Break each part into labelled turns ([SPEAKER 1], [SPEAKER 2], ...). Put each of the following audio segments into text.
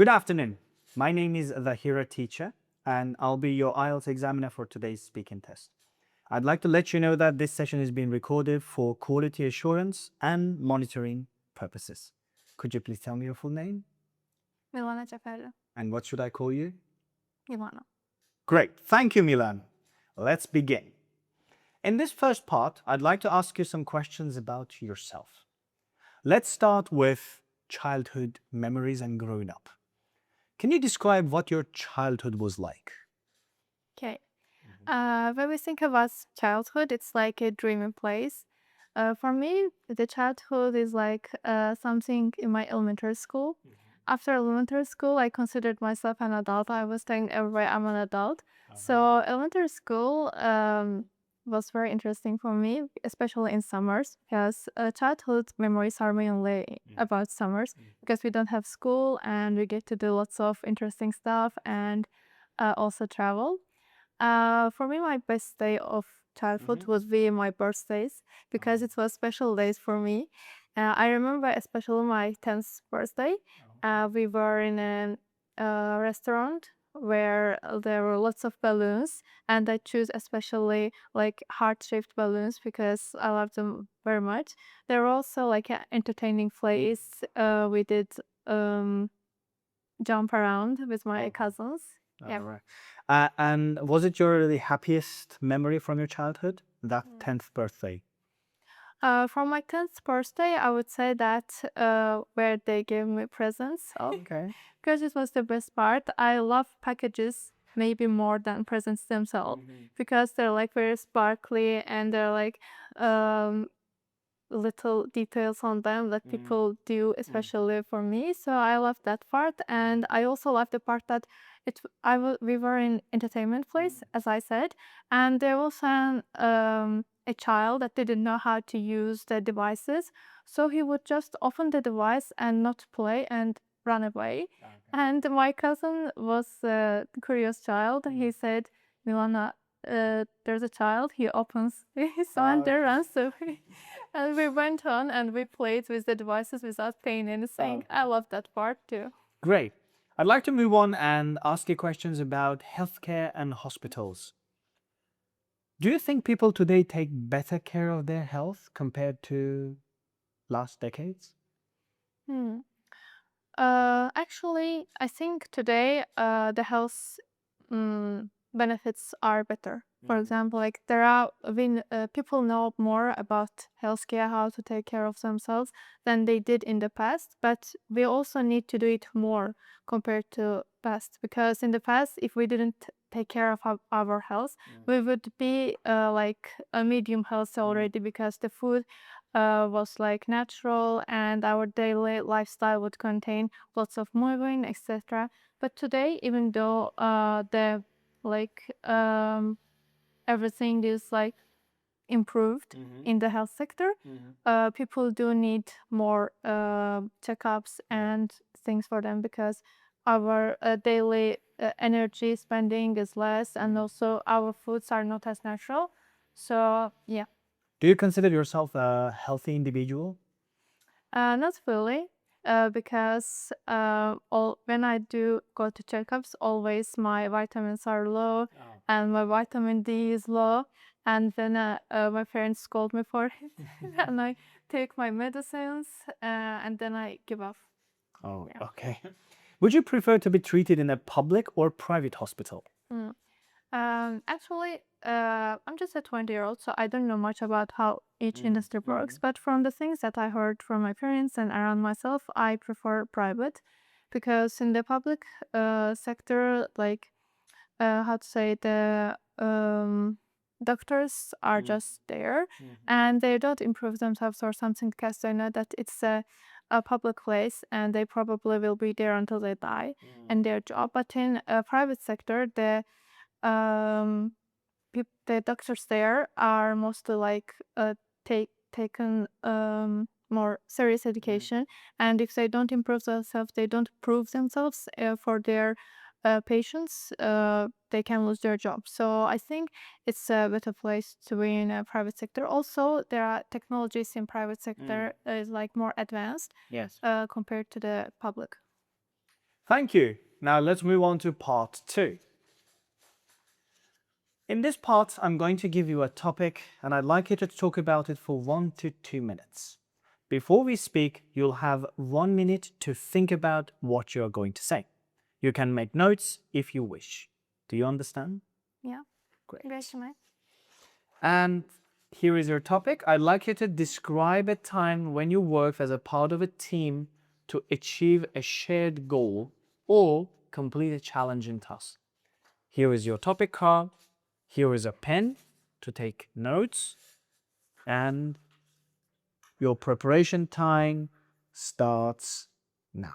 [SPEAKER 1] Good afternoon. My name is Zahira Teacher, and I'll be your IELTS examiner for today's speaking test. I'd like to let you know that this session is being recorded for quality assurance and monitoring purposes. Could you please tell me your full name?
[SPEAKER 2] Milana Ceferli.
[SPEAKER 1] And what should I call you?
[SPEAKER 2] Milana.
[SPEAKER 1] Great. Thank you, Milan. Let's begin. In this first part, I'd like to ask you some questions about yourself. Let's start with childhood memories and growing up. Can you describe what your childhood was like?
[SPEAKER 2] Okay. When we think about childhood, it's like a dreamy place. For me, the childhood is like something in my elementary school. After elementary school, I considered myself an adult. I was telling everybody I'm an adult. So elementary school was very interesting for me, especially in summers, because childhood memories are mainly about summers, because we don't have school and we get to do lots of interesting stuff and also travel. For me, my best day of childhood would be my birthdays because it was special days for me. I remember especially my 10th birthday. We were in a restaurant where there were lots of balloons, and I choose especially like heart-shaped balloons because I love them very much. There were also like an entertaining place. We did jump around with my cousins. Yeah.
[SPEAKER 1] All right. And was it your really happiest memory from your childhood? That 10th birthday?
[SPEAKER 2] For my 10th birthday, I would say that where they gave me presents
[SPEAKER 1] Okay.
[SPEAKER 2] because it was the best part. I love packages maybe more than presents themselves because they're like very sparkly and they're like um, little details on them that people do especially for me. So I love that part, and I also love the part that we were in entertainment place, as I said, and there was a child that didn't know how to use the devices, so he would just open the device and not play and run away. And my cousin was a curious child. He said, Milana, there's a child, he opens his hand and runs away. And we went on and we played with the devices without paying anything. I love that part too.
[SPEAKER 1] Great. I'd like to move on and ask you questions about healthcare and hospitals. Do you think people today take better care of their health compared to last decades?
[SPEAKER 2] Hmm. Actually, I think today the health benefits are better. For example, like people know more about healthcare, how to take care of themselves than they did in the past. But we also need to do it more compared to past because in the past, if we didn't take care of our health, we would be like a medium health already because the food was like natural and our daily lifestyle would contain lots of moving, etc. But today, even though the like everything is like improved in the health sector, people do need more checkups and things for them because our daily energy spending is less and also our foods are not as natural. So yeah.
[SPEAKER 1] Do you consider yourself a healthy individual?
[SPEAKER 2] Not fully, because when I do go to checkups, always my vitamins are low and my vitamin D is low. And then my parents scold me for it, and I take my medicines, and then I give up.
[SPEAKER 1] Oh,
[SPEAKER 2] Yeah.
[SPEAKER 1] okay. Would you prefer to be treated in a public or private hospital?
[SPEAKER 2] Mm. Actually, I'm just a 20-year-old, so I don't know much about how each industry works. But from the things that I heard from my parents and around myself, I prefer private because in the public sector, like how to say, the doctors are just there and they don't improve themselves or something because they know that it's a public place and they probably will be there until they die in their job. But in a private sector, um, the doctors there are mostly like taken more serious education, and if they don't improve themselves, they don't prove themselves for their patients, they can lose their job. So I think it's a better place to be in a private sector. Also, there are technologies in private sector is like more advanced
[SPEAKER 1] Yes.
[SPEAKER 2] compared to the public.
[SPEAKER 1] Thank you. Now let's move on to part 2. In this part, I'm going to give you a topic and I'd like you to talk about it for 1 to 2 minutes. Before we speak, you'll have 1 minute to think about what you're going to say. You can make notes if you wish. Do you understand?
[SPEAKER 2] Yeah.
[SPEAKER 1] Great.
[SPEAKER 2] Great.
[SPEAKER 1] And here is your topic. I'd like you to describe a time when you worked as a part of a team to achieve a shared goal or complete a challenging task. Here is your topic card. Here is a pen to take notes. And your preparation time starts now.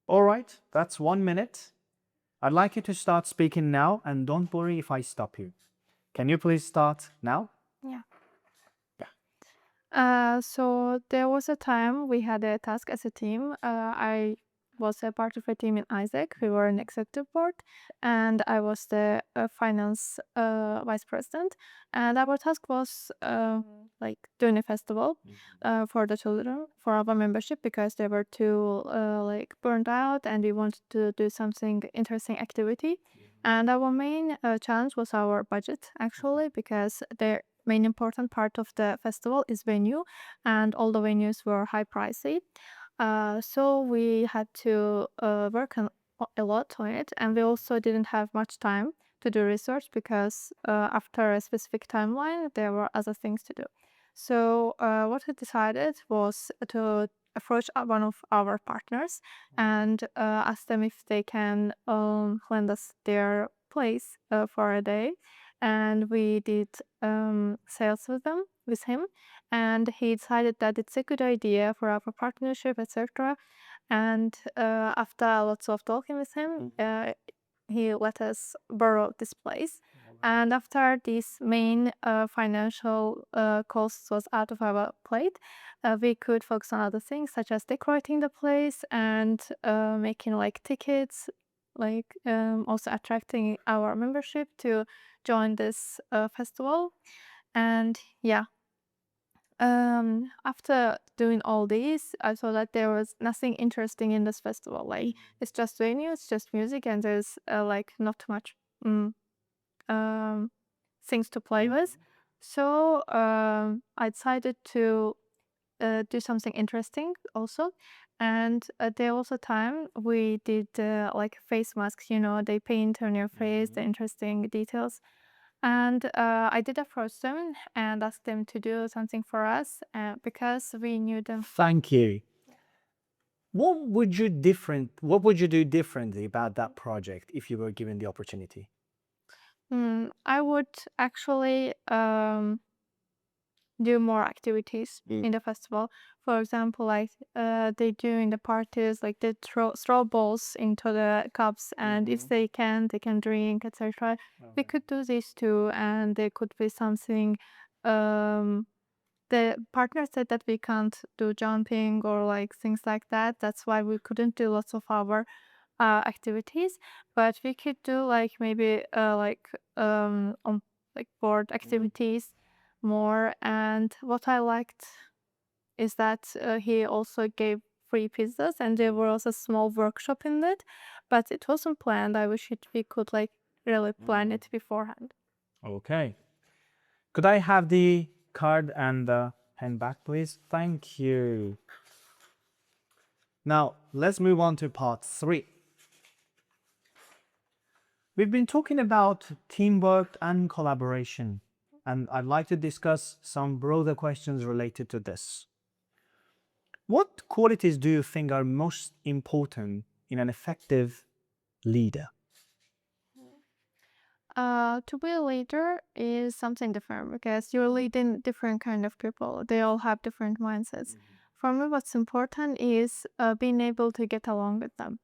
[SPEAKER 1] All right, that's 1 minute. I'd like you to start speaking now and don't worry if I stop you. Can you please start now?
[SPEAKER 2] Yeah.
[SPEAKER 1] Yeah.
[SPEAKER 2] So there was a time we had a task as a team. I was a part of a team in Isaac. We were an executive board, and I was the finance vice president. And our task was like doing a festival for the children for our membership because they were too like burned out, and we wanted to do something interesting activity. And our main challenge was our budget actually because the main important part of the festival is venue, and all the venues were high pricey. So we had to work a lot on it, and we also didn't have much time to do research because after a specific timeline, there were other things to do. So what we decided was to approach one of our partners and ask them if they can lend us their place for a day. And we did sales with him, and he decided that it's a good idea for our partnership, etc. And after lots of talking with him, he let us borrow this place. And after this main financial costs was out of our plate, we could focus on other things such as decorating the place and making like tickets, like also attracting our membership to join this festival. And yeah, after doing all this, I saw that there was nothing interesting in this festival. Like it's just venue, it's just music, and there's like not much mm, um, things to play with. So I decided to do something interesting also. And there was a time we did like face masks. They paint on your face the interesting details. And I did approach them and asked them to do something for us because we knew them.
[SPEAKER 1] Thank you. What would you do differently about that project if you were given the opportunity?
[SPEAKER 2] I would actually do more activities in the festival. For example, like they do in the parties, like they throw straw balls into the cups, and if they can drink, etc. We could do this too, and there could be something. The partner said that we can't do jumping or like things like that. That's why we couldn't do lots of our activities, but we could do like maybe like on like board activities more. And what I liked is that he also gave free pizzas, and there was a small workshop in it, but it wasn't planned. I wish we could like really plan it beforehand.
[SPEAKER 1] Okay. Could I have the card and the pen back, please? Thank you. Now, let's move on to part 3. We've been talking about teamwork and collaboration, and I'd like to discuss some broader questions related to this. What qualities do you think are most important in an effective leader?
[SPEAKER 2] To be a leader is something different because you're leading different kind of people. They all have different mindsets. For me, what's important is being able to get along with them.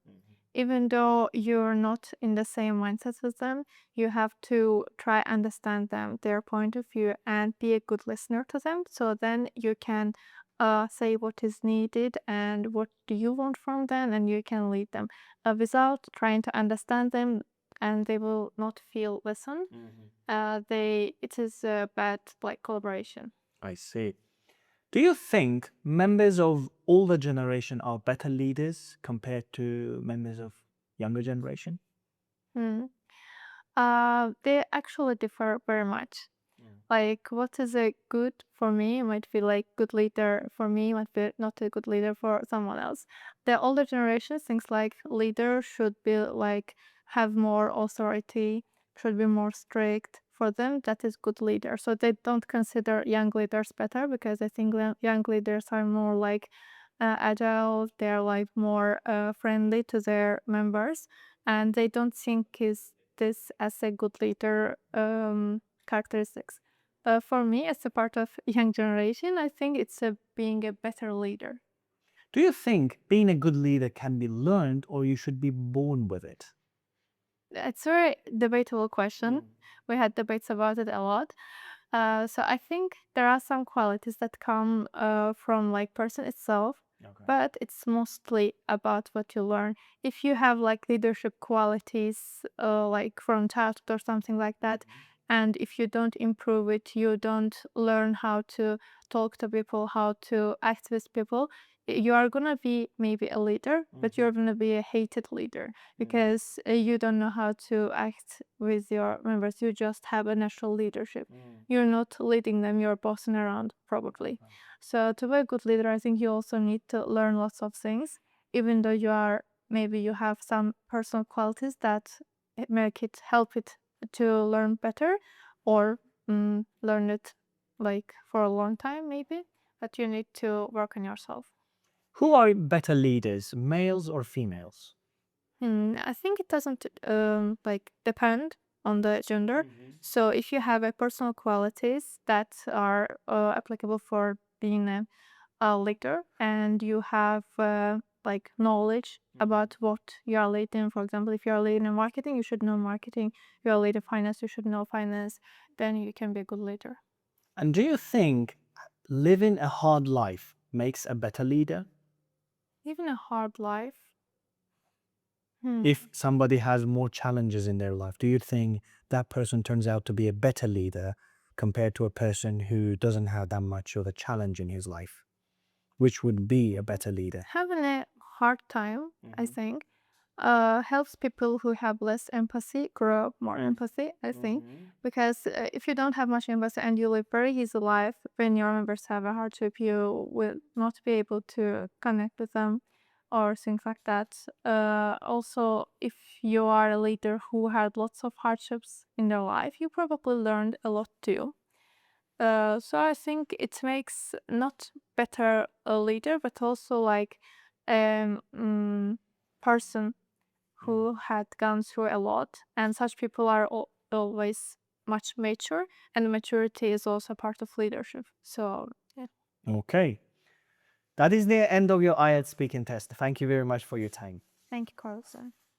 [SPEAKER 2] Even though you're not in the same mindset with them, you have to try understand them, their point of view, and be a good listener to them. So then you can say what is needed and what do you want from them, and you can lead them without trying to understand them, and they will not feel listened. It is a bad like collaboration.
[SPEAKER 1] I see. Do you think members of older generation are better leaders compared to members of younger generation?
[SPEAKER 2] Hmm. They actually differ very much. Like, what is a good for me might be like good leader for me, might be not a good leader for someone else. The older generation thinks like leader should be like have more authority, should be more strict. For them, that is good leader. So they don't consider young leaders better because I think young leaders are more like agile. They're like more friendly to their members, and they don't think is this as a good leader characteristics. For me, as a part of young generation, I think it's being a better leader.
[SPEAKER 1] Do you think being a good leader can be learned or you should be born with it?
[SPEAKER 2] It's a very debatable question. We had debates about it a lot. So I think there are some qualities that come from like person itself,
[SPEAKER 1] Okay.
[SPEAKER 2] but it's mostly about what you learn. If you have like leadership qualities, like from childhood or something like that, and if you don't improve it, you don't learn how to talk to people, how to act with people. You are gonna be maybe a leader, but you're gonna be a hated leader because you don't know how to act with your members. You just have a natural leadership. You're not leading them, you're bossing around probably. So to be a good leader, I think you also need to learn lots of things, even though you are maybe you have some personal qualities that make it help it to learn better or learn it like for a long time maybe, but you need to work on yourself.
[SPEAKER 1] Who are better leaders, males or females?
[SPEAKER 2] I think it doesn't like depend on the gender. So if you have a personal qualities that are applicable for being a leader, and you have like knowledge about what you are leading. For example, if you are leading in marketing, you should know marketing. If you are leading finance, you should know finance. Then you can be a good leader.
[SPEAKER 1] And do you think living a hard life makes a better leader?
[SPEAKER 2] Living a hard life. Hmm.
[SPEAKER 1] If somebody has more challenges in their life, do you think that person turns out to be a better leader compared to a person who doesn't have that much of a challenge in his life? Which would be a better leader?
[SPEAKER 2] Having a hard time, I think, helps people who have less empathy grow up more empathy, I think. Because if you don't have much empathy and you live very easy life, when your members have a hardship, you will not be able to connect with them or things like that. Also, if you are a leader who had lots of hardships in their life, you probably learned a lot too. So I think it makes not better a leader, but also like person who had gone through a lot, and such people are always much mature, and maturity is also part of leadership. So yeah,
[SPEAKER 1] Okay. That is the end of your IELTS speaking test. Thank you very much for your time.
[SPEAKER 2] thank you, Carlson.